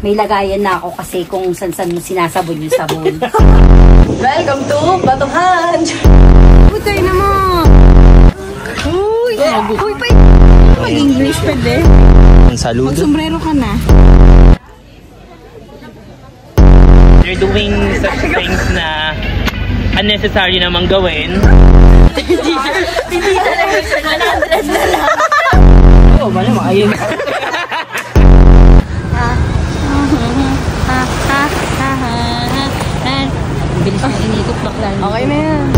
May lagayan na ako kasi kung san-san mo sinasabon yung sabon. Welcome to Batuhan! Putay naman! Uy! Uy, pa! Mag-English pwede. Saludo. Mag-sombrero ka na. They're doing such things na unnecessary namang gawin. Hindi talaga siya 100 na lang. Oo, malam, ayun. Bilis na inikot bakla. Okay na yan.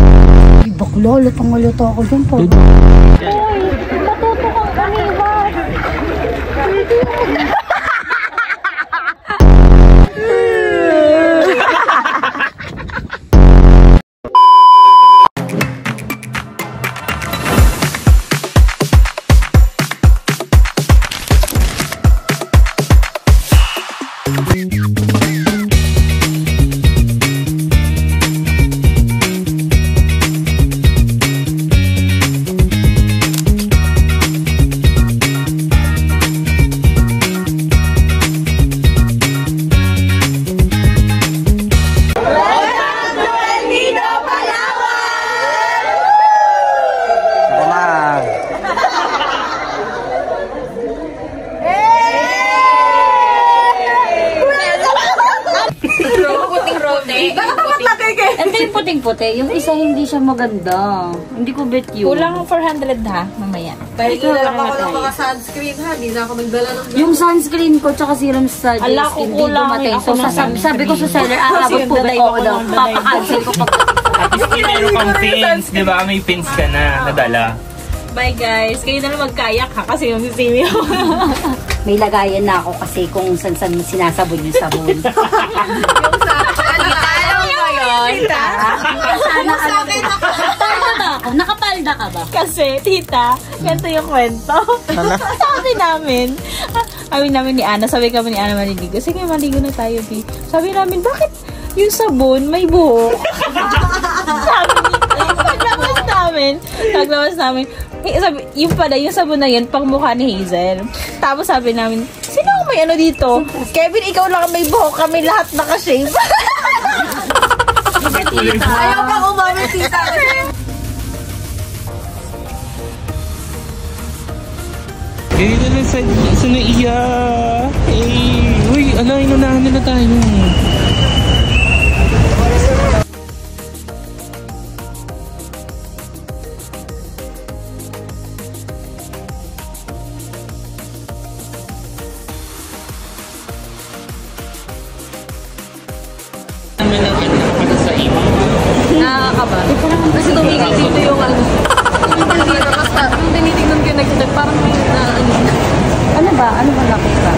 Ay, bakla, latang-alata ako dyan pa. Uy, matuto kang kaniwan. Ito yung puting-puti. Yung isa hindi siya maganda. Hindi ko bet yun. Kulang 400 ha, mamaya. Dahil lang ako ng mga sunscreen ha, di na ako nagdala ng... Yung sunscreen ko tsaka serum sa Ala, skin, hindi kukulang dumating. ako So, ng sabi ko sa seller, abot po ba ako daw? Papakancel ko pag... At least meron kang pins, di ba? May pins ka na nadala. Bye guys, kayo na lang magkayak ha, kasi yung sisimi ako. May lagayan na ako kasi kung san-san mo sinasabon yung sabon. Yung sa... Alam mo ba yun? Sana alam ko. Palda ba ako? Nakapalda ka ba? Kasi, tita, ganito yung kwento. Sabi namin ni Ana, sabi kami ni Ana maliligo. Sige, maligo na tayo, Bi. Sabi namin, bakit yung sabon may buhok? Paglabas namin, sabi, yung pala, yung sabon na yun, pang mukha ni Hazel. Tapos sabi namin, sino ang may ano dito? Kevin, ikaw lang ang may buhok, kami lahat nakashave. Ayaw pa umamit tita. Eh, dala sa naiya. Eh, uy, ala, inunahan nila tayo. Nakakaba. Kasi tumigil dito yung ano. Basta, nung tinitignan ko yung nag-chat, parang may na ano. Ano ba? Ano ba nakita?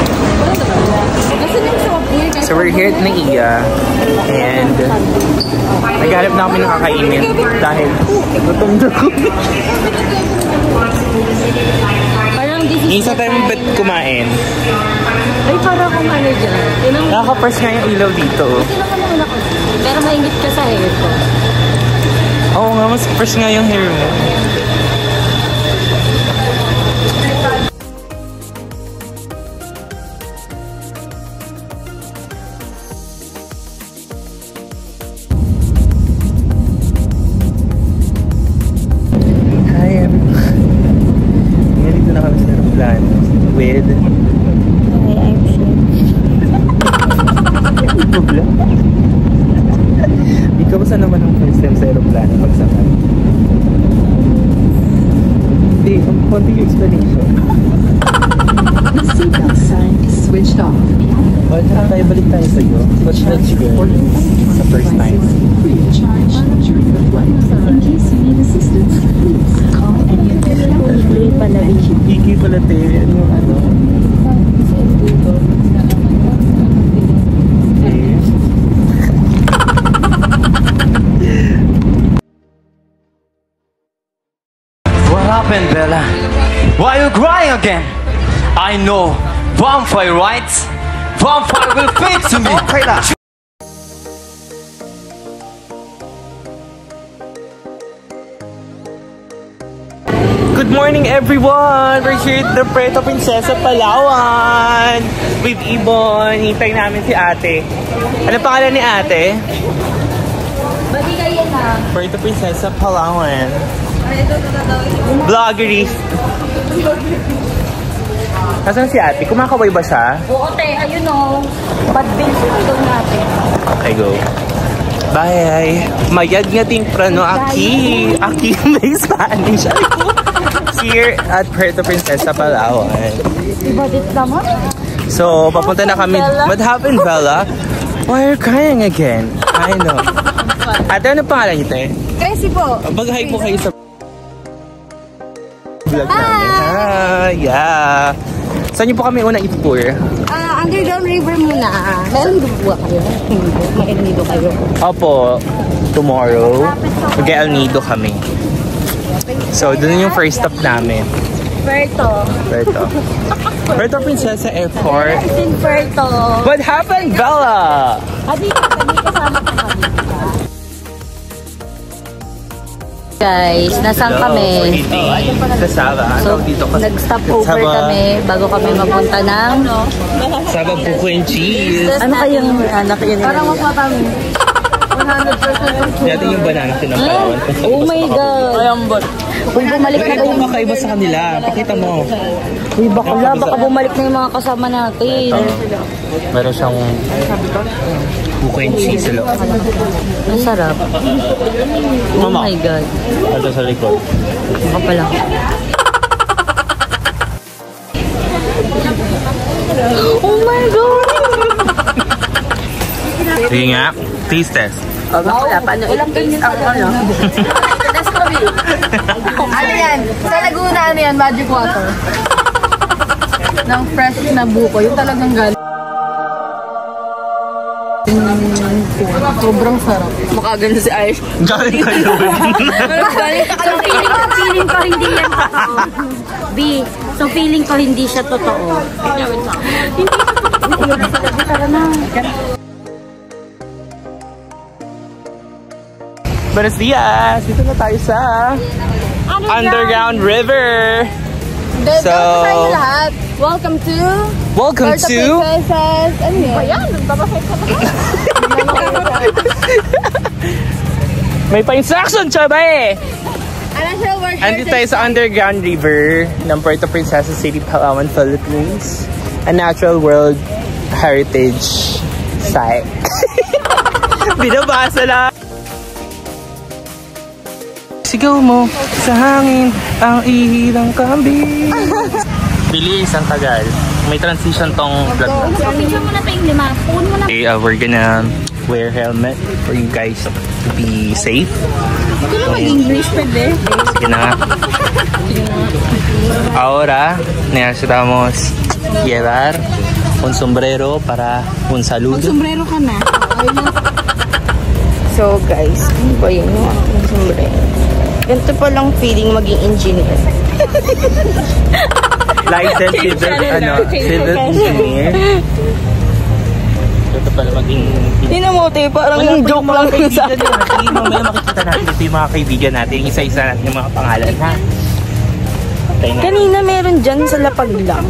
Kasi yung shop here, guys. So we're here at Naiya and naghanap na kami ng kakainin dahil gutom na ko. Parang this is... Isa tayo bet kumain. Ay, parang kung ano dyan. Nakaka-press nga yung ilaw dito. Naman ako. Pero maingit ka sa hair ko. Oo nga, mas fresh nga yung hair mo. Hi everyone. Nandito na kami sa aeroplano with... Hi, I'm sure. Bugla. Kamusta naman ang first time sa aeroplano pagsakay? Hindi, ang konti yung explanation. The seatbelt sign is switched off. Well, tayo balik tayo sa iyo. What's the experience sa first time? Free of charge during the flight. In case you need assistance, please call any of the Iki pala tayo. Ano yung ano? What happened, Bella? Why are you crying again? I know. Vampire, right? Vampire will fade to me. Good Good morning, everyone! We're here at the Puerto Princesa, Palawan with Ibon. Hintay namin si ate. Ano pangalan ni ate? Bati kayo na. Puerto Princesa, Palawan. Vloggery. Nasaan si ate? Kumakaway ba siya? Oo, te. Ayun o. Bad bills ito natin. Okay, go. Bye! Mayad nga ting prano aki. Aki may Spanish. Here at Puerto Princesa, Palawan. Ibadit naman. So, papunta na kami. What happened, Bella? Why are you crying again? I know. Ate, ano pangalan niyo, te? Crazy po. Mag-hi po kayo sa vlog namin. Ah, yeah. Saan niyo po kami unang itutour? Underground River muna. Meron ba kayo? May nido kayo. Opo, tomorrow, mag-El Nido kami. So, dun yung first stop namin. Puerto. Puerto Princesa Airport. In Puerto. What happened, Bella? Kami kasama ka kami. Guys, nasaan kami? Kasaba. So, nag-stop over kami bago kami mapunta ng Saba buko and cheese. ano kayong anak yun? Parang mapapang 100%. Dati yung banana tinapawan. Oh my God. Uy, bumalik na Ito kayo. kakaiba sa kanila. Pakita mo. Uy, baka bumalik na yung mga kasama natin. Meron siyang buko and cheese sa loob. Ang sarap. Oh Mama. my God. Ito sa likod. Baka pala. Oh my God. Sige nga. Taste test. Wala pa. Ulang ganyan ang ano. Ano yan? Sa Laguna, ano yan? Magic water. Ng fresh na buko. Yung talagang galing. Sobrang sarap. Makaganda si Aish. Galing kayo. Feeling ko hindi yan totoo. B, so feeling ko hindi siya totoo. Buenos dias! Dito na tayo sa Underground River. So, lahat. Welcome to welcome to Princess. Ano yan? may pa-instruction siya ba eh? Ano siya? Andito tayo sa Underground River ng Puerto Princesa City, Palawan, Philippines. A Natural World Heritage Site. Binabasa lang. Sigaw mo sa hangin ang ihilang kambing. Bilis ang tagal. May transition tong vlog na. Picture mo na tayong lima. Phone mo na. Okay, we're gonna wear helmet for you guys to be safe. Hindi na mag-English pwede. Sige na nga. Ahora necesitamos llevar un sombrero para un saludo. Sombrero ka na. So guys, ano ba yun yung aking sombrero? Ganito pa lang feeling maging engineer. Licensed civil engineer. Ito pala maging... Hindi na mo, te, parang joke lang yun sa akin. Mamaya makikita natin ito yung mga kaibigan natin. Isa-isa natin yung mga pangalan, ha? Okay na. Kanina meron dyan sa lapag lang.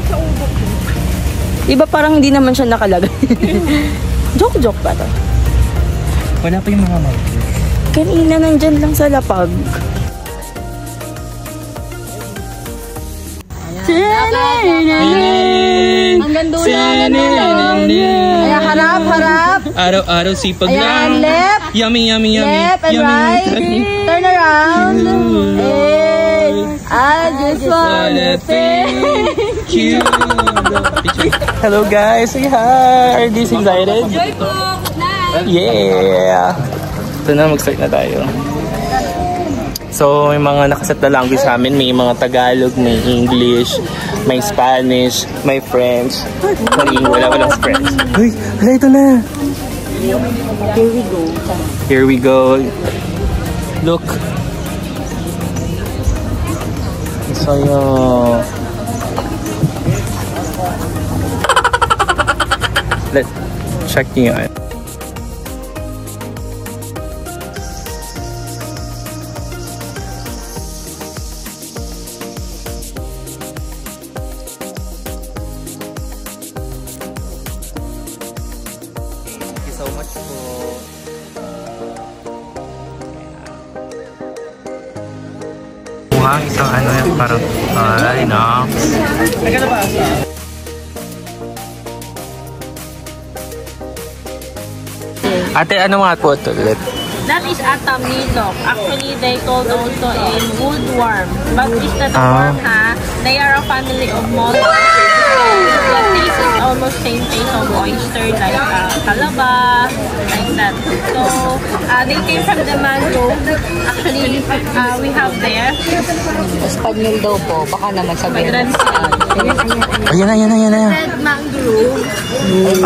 Diba parang hindi naman siya nakalagay? Joke ba to? Wala pa yung mga mag. Kanina nandyan lang sa lapag. Hanggang dulo. Ayan, harap. Araw-araw sipag Ayan, lang. left. Yummy. Left and right. Turn around. Hey, I just wanna thank you. Hello guys, say hi. Are you guys excited? Yeah. Ito na, mag-start na tayo. So, may mga nakaset na language sa amin. May mga Tagalog, may English, may Spanish, may French. Walang French. Uy, hala, ito na. Here we go. Look. So, let's check nyo yan. so much po. Ang isang ano yan, parang Linux. Ate, ano nga po ito ulit? That is atamilok. Actually, they called also in woodworm. But it's not a worm, ha? They are a family of mollusks. The taste is almost same taste of oyster, like calaba, like that. So, they came from the mangrove. Actually, we have there. Espanyol daw po. Baka naman sabihin. Ayan. Red mangrove.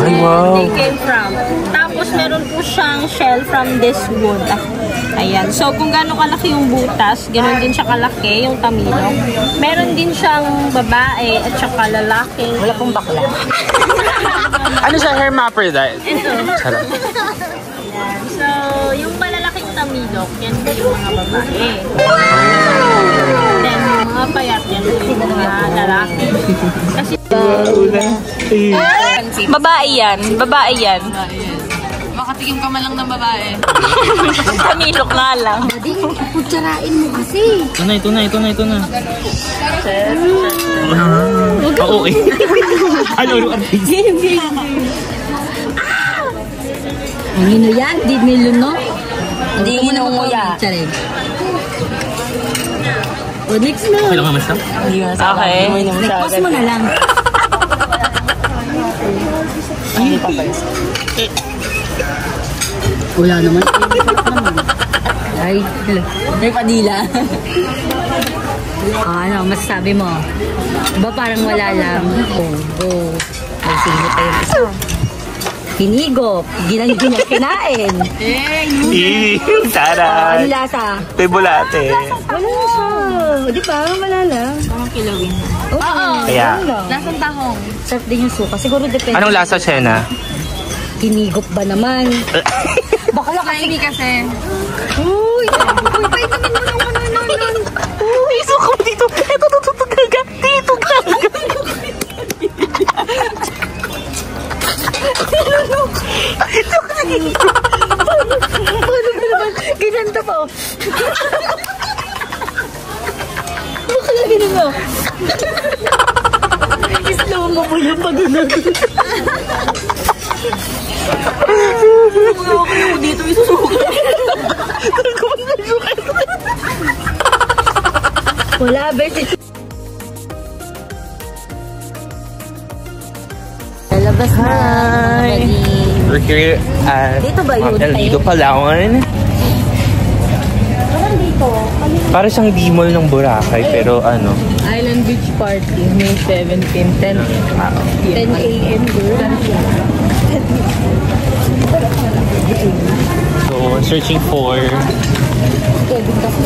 Ay, wow. They came from. Tapos, meron po siyang shell from this wood. Ayan. So, kung gaano kalaki yung butas, ganoon din siya kalaki, yung tamilok. Meron din siyang babae at saka lalaki. Wala pong bakla. Ano siya, hermaphrodite? Ito. Sarap. Ayan. So, yung malalaking tamilok, yan po yung mga babae. Then, yung mga payat, yan po yung mga lalaki. Kasi, babae yan. Makatikim ka man lang ng babae. Tamilok nga lang. Kutsarain mo kasi. Ito na. Oo eh. Ano ang Ang ino yan? Di niluno? Hindi nunguya. O, next na. Okay lang naman siya? Hindi mo nasabi. Okay. Next mo na lang. Wala naman. Ay, May padila. ano, masasabi mo? Ba parang wala lang? Oh. May singit pa yung isa. Hinigop. Kinain. Sarap. Ano lasa? Ito'y bulate. Wala na siya. Di ba? Wala lang. Parang kilawin. Oo. Kaya, Lasang tahong. Sarap din yung suka. Siguro depende. anong lasa, Shena? Hinigop ba naman? Bakla kasi. Uy! Uy, vitamin mo naman. Uy, suka mo dito. Ito, gaga. Dito, gaga. Paano ba naman? Ginanta pa. Bakala ginanta. Slow mo po yung pag-unod. Dito isusuka. Wala, beses. Lalabas na. Hi. We're here at Dito ba yun? El Nido, Palawan. Para siyang D-Mall ng Boracay, pero ano. Island Beach Party, May 17, 10 10 a.m. So, searching for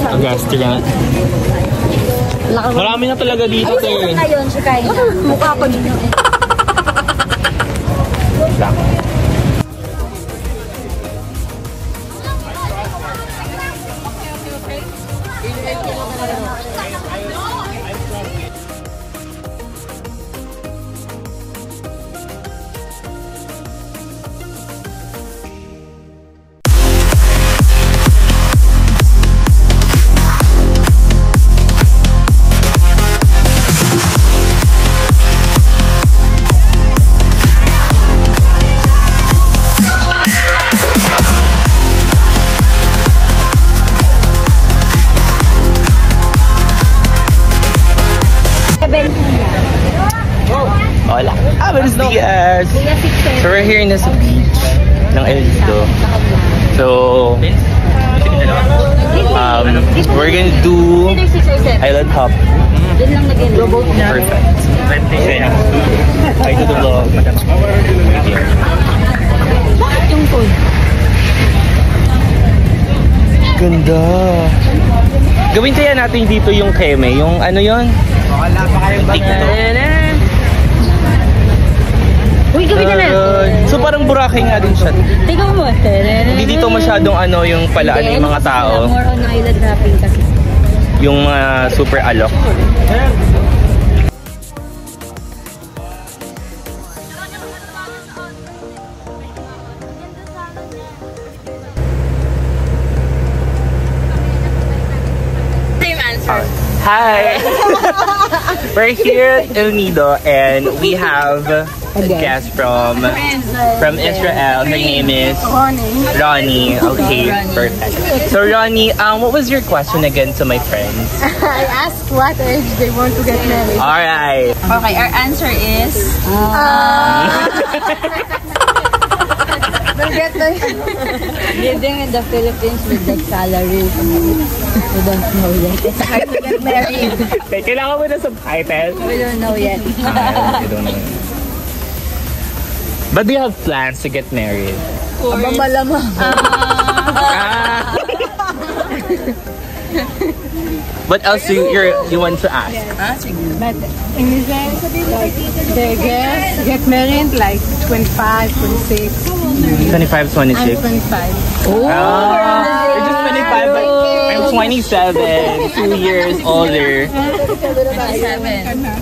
a restaurant. Marami na talaga dito, sir. Ngayon, siya kain. Mukha ko ninyo. Hola. Buenos dias. So we're here in the beach ng El Nido. So we're gonna do island hop. Perfect. I do the vlog. Ganda. Gawin kaya natin dito yung keme, yung ano yon? Wala pa kayong Uy, gawin na na. So parang Boracay nga din siya. Tingnan mo. Hindi dito masyadong ano yung pala ano yung mga tao. More on island hopping kasi. Yung super alok. Hi! We're here at El Nido and we have a guest from Israel. Her name is Ronnie. Okay, perfect. So Ronnie, what was your question again to my friends? I asked what age they want to get married. Alright. Okay, our answer is... Living in the Philippines with that salary. We don't know yet. It's hard to get married. Kailangan mo na subtitle? We don't know yet. I don't know. But do you have plans to get married? Aba malamang. What else do you want to ask? But in Israel, they get married like 25, 26. 25, 26? I'm 25. You're just 25, but I'm 27, 2 years older.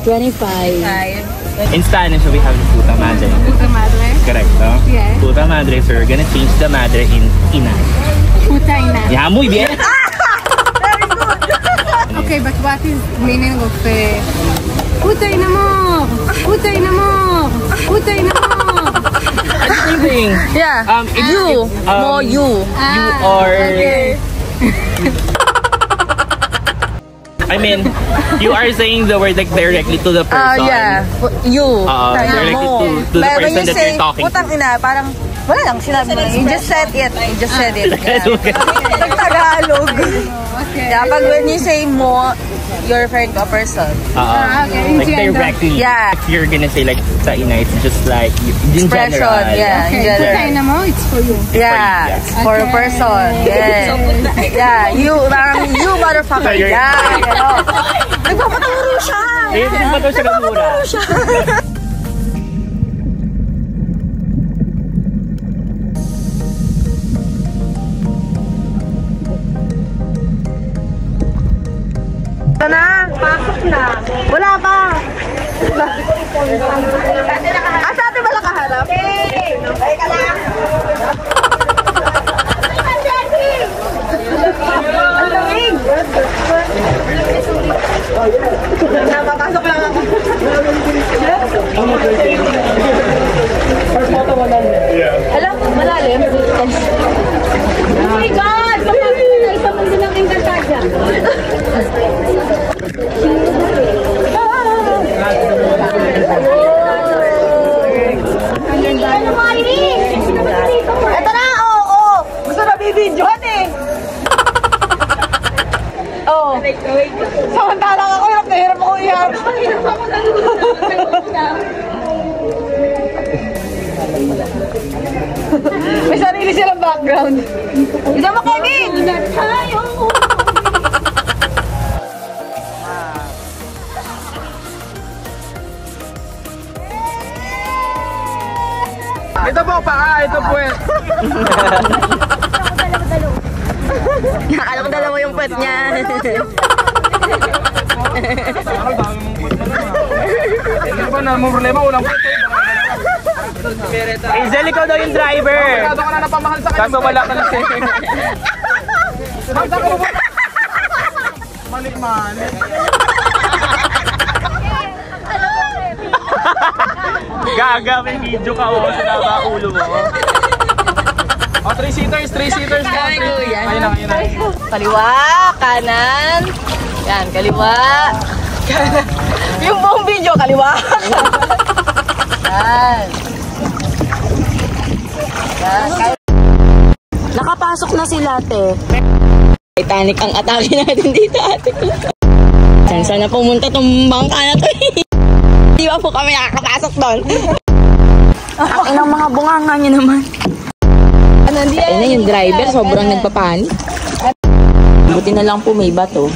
25. In Spanish, we have the puta madre. Puta madre. Correct, no? Yeah. Puta madre, so we're gonna change the madre in inay. Puta ina. Yeah, muy bien! Okay, but what is meaning of puta ina mo? Puta ina mo? Puta ina mo? Anything. Yeah. It's, You. More you. You are... Okay. I mean, you are saying the word like directly to the person. Yeah. You. Directly to the person that you're talking to. Putang ina, parang wala lang sinabi mo. You just said it. You just said it. Tagalog. Okay. Yeah, pag when you say mo, you're referring to a person. Okay, in Like general. directly. Yeah. If you're gonna say like sa ina, it's just like in Expression. general. Yeah. Okay, In puta general. ina mo, it's for you. Yeah. It's for a person. Yeah. Yeah. You, parang you motherfucker. So you're- Yeah. Gano'n. Nagpapaturo siya. Eh, hindi ba daw siya ng mura? Ito na. Pasok na. Wala pa. Sa atin ba lang kaharap? Ay ka lang. Ang lamig. Napapasok lang ako. Alam mo, malalim. Oh my God! Isa mo din ang Encantadia. Ito na! Oo! Gusto na bibidyohan eh! Oo. Samantalang ako, hirap na hirap ako iharap. May sarili silang background. Isa mo, Kevin! Ito po, ito po eh. Nakala ko dalawa yung puwet niya. Ano ba na, mo problema, walang pwede. Hazel, ikaw daw yung driver. Masyado ka na napamahal sa kanya. Kaso wala ka na siya. Malik-malik. Gaga, may video ka o. Sinaba ulo mo. O, 3-seaters na. Ayun na. Kaliwa, kanan. Yan, kaliwa. Kanan. Yung buong video, kaliwa. Yan. Nakapasok na sila, ate. Titanic ang atake natin dito, ate. Sana pumunta tong bangka na to. Di ba po kami nakakapasok doon? Ang inang mga bunganga niya naman. Ayun na yung driver, sobrang nagpapanik. Buti na lang po may bato.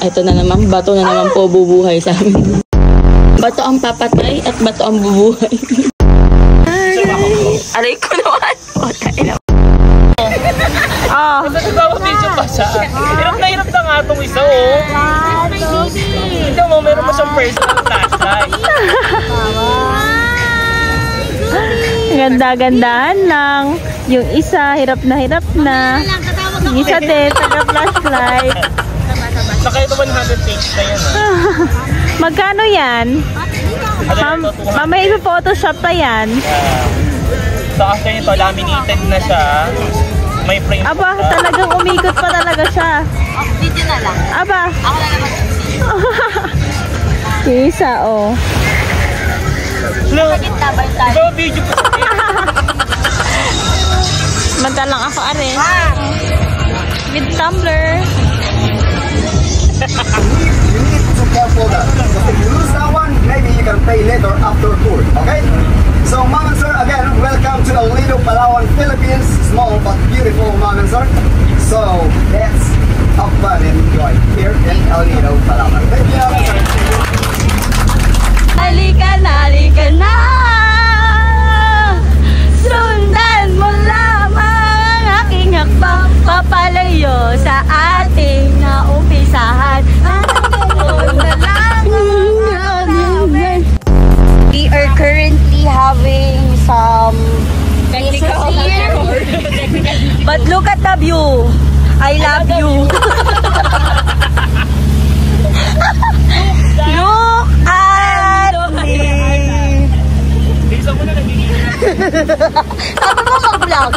Ito na naman, bato na naman po bubuhay sa amin. Bato ang papatay at bato ang bubuhay. Aray ko naman. Nagagawa video pa siya. Hirap na nga itong isa, oh. Tignan mo, meron pa siyang personal flashlight. Ganda-gandahan lang. Yung isa, hirap na. Yung isa din, taga-flashlight. Nakaito 100 page na yan. Magkano yan? Mamaya ipo-photoshop pa yan. So after nito, laminated na siya. May frame. Aba, talagang umikot pa talaga siya. Video na lang. Aba. Ako na naman. Isa, oh. Look! Tabay tayo. So, video po. Mantalang ako, are. With tumbler. You need to be careful that. Because if you lose that one, maybe you can pay later after tour. Okay? So, Mom and Sir, again, welcome to El Nido, Palawan, Philippines. Small but beautiful, Mom and Sir. So, let's have fun and enjoy here in El Nido, Palawan. Thank you, Mom and Sir. Halika na. Sundan mo lamang ang aking hakbang papalayo sa ating naumpisahan. We are currently having some technical here. But look at the view. I love you. Look at me. Sabi mo mag-vlog.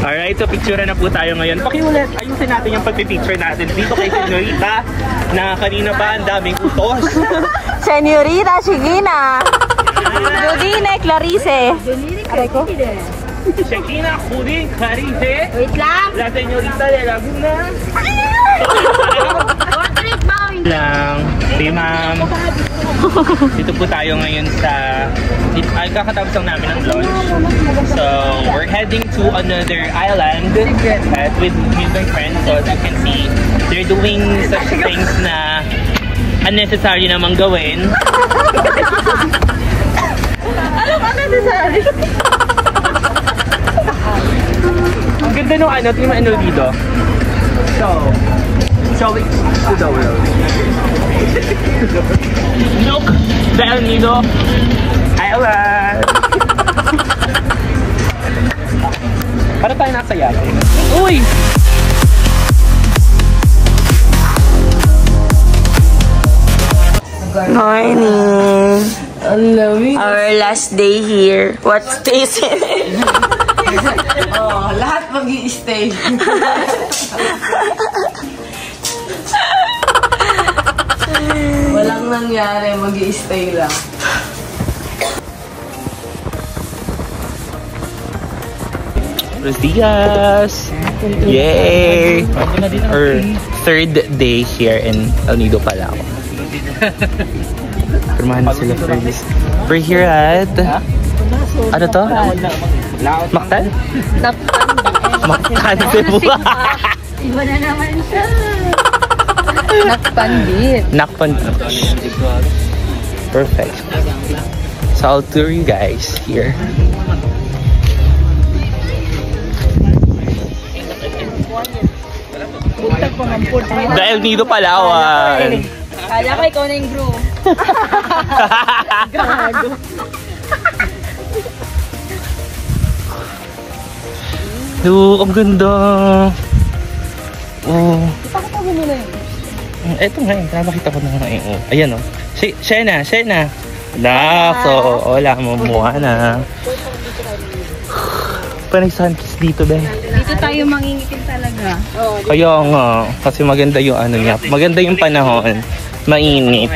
Alright, so picture na po tayo ngayon. Pakiulit, ayusin natin yung pagpipicture natin dito kay Senorita na kanina pa ang daming utos. Senorita, sige na. Judine, Clarice. Aray ko. Shekina, Judine, Clarice. Wait lang. La Senorita de Laguna. Portrait ba? Lang. Hey, ma'am. Dito po tayo ngayon sa... Ay, kakatapos lang namin ang launch. So, we're heading to another island with my friends. So, as you can see, they're doing such things na unnecessary namang gawin. Anong unnecessary? Ang ganda nung ano, tingnan mo dito. So, show it to the world. Look, the El Nido Island. Para tayo nasa yate. Uy! Morning. Our last day here. What stays in it? Oh, lahat mag-i-stay. Walang nangyari, mag-i-stay lang. Buenos dias! Yay! Our third day here in El Nido, Palawan. Pirmahan na sila friends. We're here at... Ano to? Mactan? Mactan, Cebu. Iba na naman siya. Nakpandit. Nakpan. Perfect. So I'll tour you guys here. The El Nido, Palawan. Kala ko ikaw na yung groom. Gago. Look, ang ganda. Oh. Ipakita mo muna yun. Eto nga yun, nakakita ko na nga yun. Oh. Ayan o. Shena, Shena. So, wala mo mukha na. Parang sunkiss dito, be. Dito tayo mangingitim talaga. Kaya nga, kasi maganda yung ano niya. Maganda yung panahon. Mainit.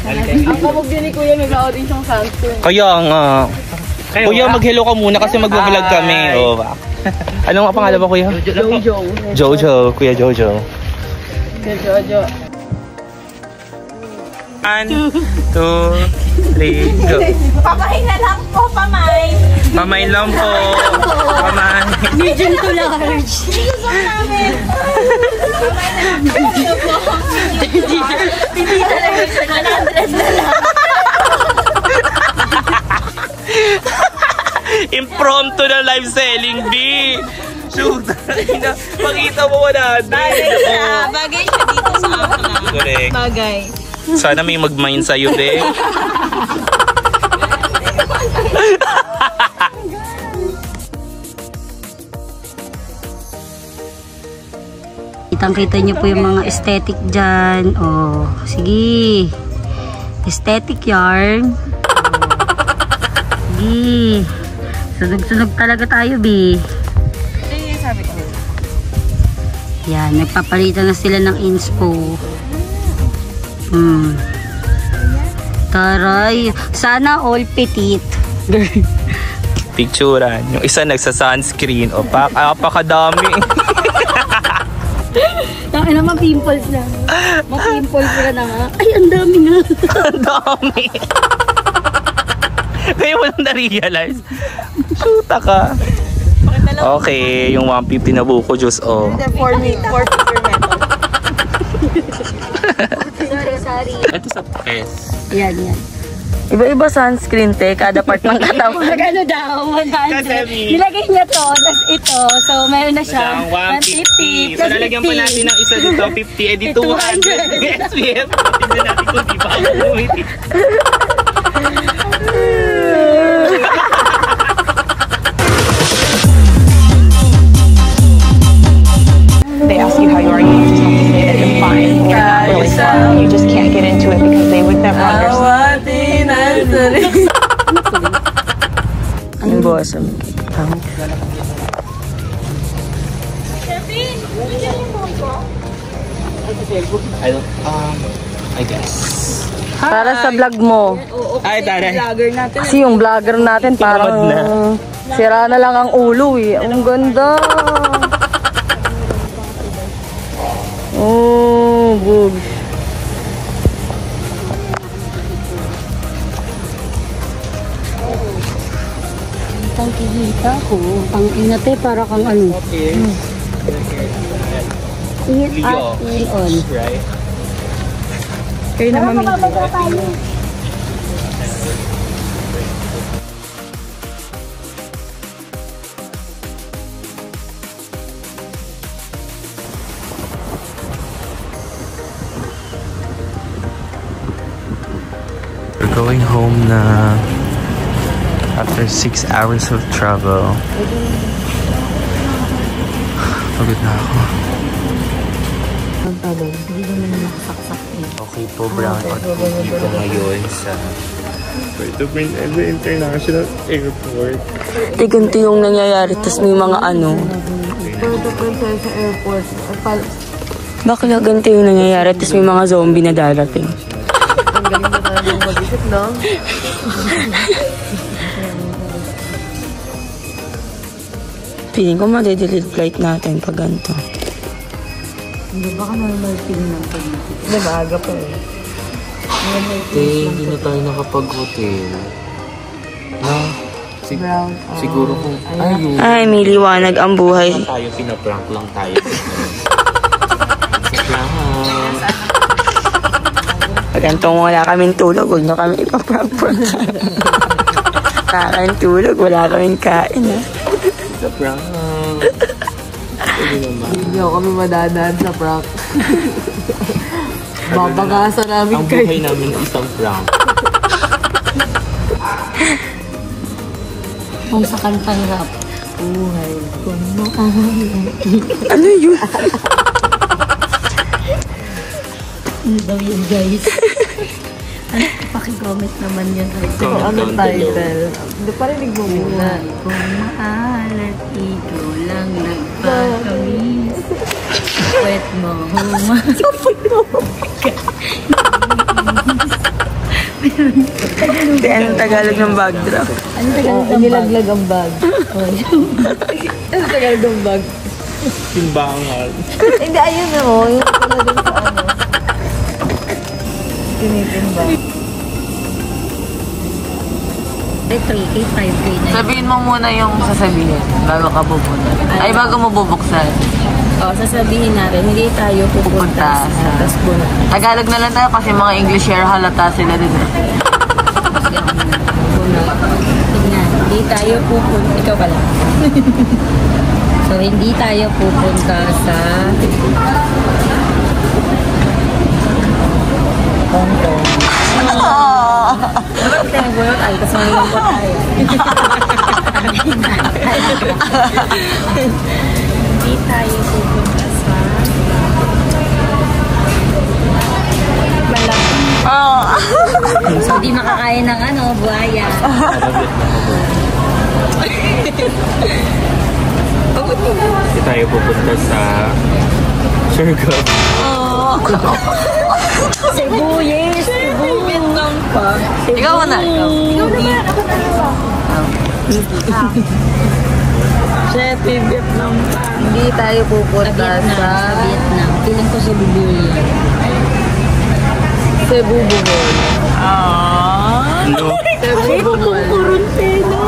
Ang kabog din ni Kuya, may baon din siyang sunscreen. Kaya nga. Kuya, mag-hello ka muna kasi mag-vlog kami. Oh. Ano nga pangalan ba, Kuya? Jojo. Jojo. Kuya Jojo. Kuya Jojo. 1, 2, 3, go. Pamahin na lang po, pamay. Pamay lang po. Pamay. Medium to large. Gusto namin. Pamay na lang po. Hindi talaga sa 100 na lang. Impromptu na live selling, B. Shoot. Makita mo 100. Bagay siya dito sa akin. Correct. Bagay. Sana may mag-mine sa'yo, be. Kitang-kita niyo po yung mga aesthetic dyan. Oh, sige. Aesthetic yarn. Sige. Sunog-sunog talaga tayo, B. Yan, nagpapalitan na sila ng inspo. Taray. Sana all petite. Picturean. Yung isa nagsa-sunscreen. O, pakadami. Ay naman, pimples na. Ma-pimples na nga. Ay, ang dami nga. Ang dami. Kaya mo lang na-realize. Shoota ka. Okay, yung 150 na buko juice, oh. For finger metal. Sorry. Ito sa pes. Yan. Iba-iba sunscreen, te. Kada part ng katawan. Magano daw? 100. Nilagay niya to, tas ito. So, meron na siya. 150. So, lalagyan pa natin ng isa dito, 50. Eh, di 200. SPF. Tignan natin kung di pa ako umiti. They ask you how you are, you just have to say that you're fine. You're not really fine. You just can't get into it because they would never understand. Ang bosom. I guess. Para sa vlog mo. Ay, taray. Kasi yung vlogger natin parang sira na lang ang ulo eh. Ang ganda. Oh, good. Ang kikita ko. Ang inate para kang ano. Eat at eat on. Right? Kayo na mami. We're going home na after 6 hours of travel. Pagod na ako. Okay po, brown out po dito ngayon sa Puerto Princesa International Airport. Di ganito yung nangyayari. Tapos may mga ano. Puerto Princesa Airport. Bakla ganito yung nangyayari. Tapos may mga zombie na darating. Ang galing na talagang mag-isip, no? Feeling ko madidelete flight natin pag ganito. Hindi ba ka normal feeling ng pag-ibig? Hindi, maaga pa eh. Hindi na tayo nakapag-hotel. Siguro kung ayun. Ay, may liwanag ang buhay. Tayo, pinaprank lang tayo. Pag ganitong wala kaming tulog, huwag na kami ipaprank-prank. Kakain tulog, wala kaming kain. Sa prank. Hindi ako kami madadaan sa prank. Babagasa namin Ang kayo. buhay namin isang prank. Kung sa kantang rap. Buhay ko no. Ano yun? Ano daw yun, guys? Pakicomment naman yun. Ano title? Hindi pa rin mo muna. Kung mahal at ikaw lang nagpakamis. Pwet mo humas. Hindi, anong Tagalog ng backdrop? Ano Tagalog ng bag? Nilaglag ang bag. Ano Tagalog ng bag? Timbangan. Hindi, ayun o. Yung nilaglag sa ano. Tinitimbang. Ay, 3K, 5K na. Sabihin mo muna yung sasabihin bago ka pupunta. Ay, bago mo bubuksan. O, sasabihin natin, hindi tayo pupunta sa Tasbuna. Tagalog na lang tayo kasi mga English share halata sila din. Tignan, hindi tayo pupunta. Ikaw pala. So, hindi tayo pupunta sa Hong Kong. Dapat tayo bunot ay, kasi malang po tayo. Hindi tayo pupunta sa Malaki. So, di makakain ng ano, buhaya. Hindi tayo pupunta sa Surigao. Cebu, yes! Cebu! Vietnam pa. Ikaw na. Siyempre, Vietnam pa. Hindi tayo pupunta sa Vietnam. Feeling ko Cebu yun. Cebu Bohol. No. Cebu Bohol. Coron-Teno.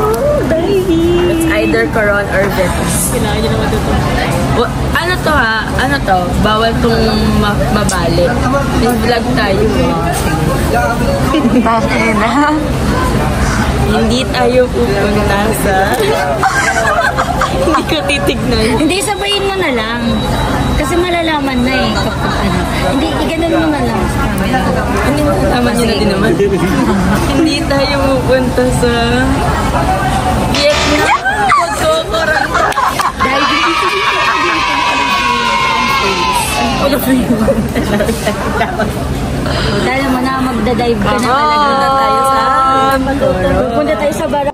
It's either Coron or Vietnam. Kailangan nyo naman ito. Ano to ha? Ano to? Bawal tong mabali. Nag-vlog tayo. Bakit na? Hindi tayo pupunta sa... Hindi ko titignan. Hindi, sabayin mo na lang. Kasi malalaman na eh. Kapag ano. Hindi, iganon mo na lang. Hindi mo tama nyo na din naman. Hindi tayo pupunta sa... Vietnam. Pagkukuran. Dahil dito Wala pa yun. dahil mo na magdadive ka na talaga na tayo sa... Pupunta tayo sa Barangay.